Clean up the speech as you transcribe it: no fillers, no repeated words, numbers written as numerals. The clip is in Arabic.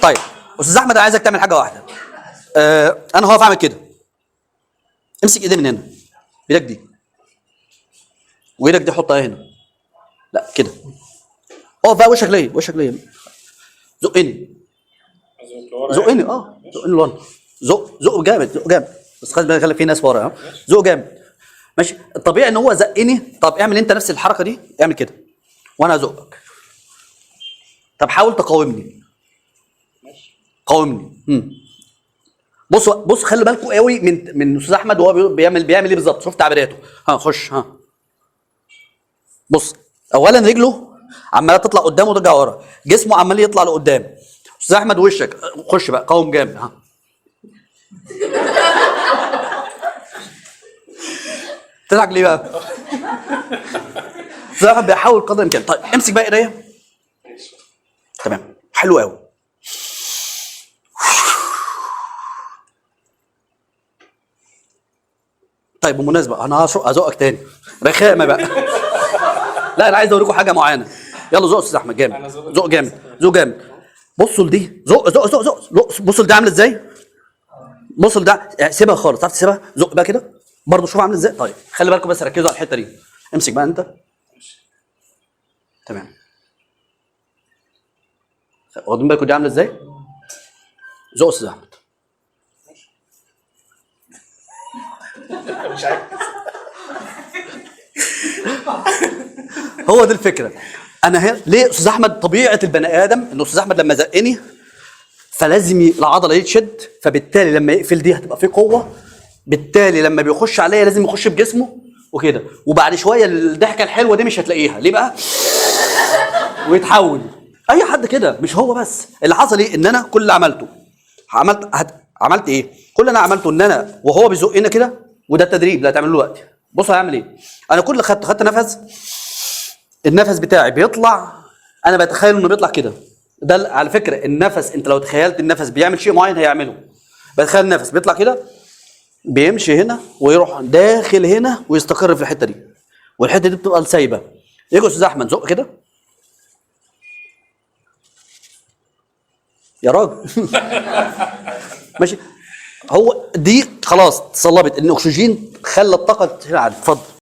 طيب استاذ احمد انا عايزك تعمل حاجه واحده. انا هقف اعمل كده. امسك ايدي من هنا، ايدك دي وايدك دي حطها هنا. لا كده. اقف بقى وشك ليا، وشك ليا. زقني زقني زقني لورا. زق جامد، زق جامد، بس خلي بالك في ناس ورا. زق جامد. ماشي. الطبيعي ان هو زقني. طب اعمل انت نفس الحركه دي، اعمل كده وانا ازقك. طب حاول تقاومني. قاومني. بص خلي بالكوا قوي من استاذ احمد وهو بيعمل ايه بالظبط. شوف تعبيراته. خش. بص اولا رجله عماله تطلع قدام وترجع ورا، جسمه عمال يطلع لقدام. استاذ احمد وشك خش بقى، قاوم جامد. تضحك ليه بقى؟ استاذ احمد بيحاول قدر الامكان. طيب امسك بقى ايديا. تمام، حلو قوي. طيب بالمناسبه انا هزقك تاني رخامه بقى. لا انا عايز اوريكم حاجه معينه. يلا زق استاذ احمد جامد، زق جامد، زق جامد. بصوا لدي، زق زق زق زق. بصوا لده عامل ازاي. بصوا لده، سيبها خالص. تعرف تسيبها؟ زق بقى كده برضه. شوف عامل ازاي. طيب خلي بالكم بس، ركزوا على الحته دي. امسك بقى انت. تمام. واخدين بالكم دي عامله ازاي؟ زق استاذ احمد. مش عارف. هو دي الفكره. انا ليه استاذ احمد طبيعه البني ادم ان استاذ احمد لما زقني فلازم العضله دي تشد، فبالتالي لما يقفل دي هتبقى فيه قوه، بالتالي لما بيخش عليا لازم يخش بجسمه وكده، وبعد شويه الضحكه الحلوه دي مش هتلاقيها. ليه بقى؟ ويتحول. اي حد كده، مش هو بس. اللي حصل ايه؟ ان انا كل اللي عملت ايه؟ كل اللي انا عملته ان انا وهو بيزقنا كده، وده التدريب اللي هتعمله دلوقتي. بص هيعمل ايه؟ انا كل اللي خدت نفس، النفس بتاعي بيطلع، انا بتخيل انه بيطلع كده. ده على فكره النفس، انت لو تخيلت النفس بيعمل شيء معين هيعمله. بتخيل النفس بيطلع كده، بيمشي هنا ويروح داخل هنا ويستقر في الحته دي، والحته دي بتبقى سايبه. يجي استاذ احمد زق كده يا راجل. ماشي. هو دي خلاص تصلبت، ان الاكسجين خلى الطاقه. اتفضل.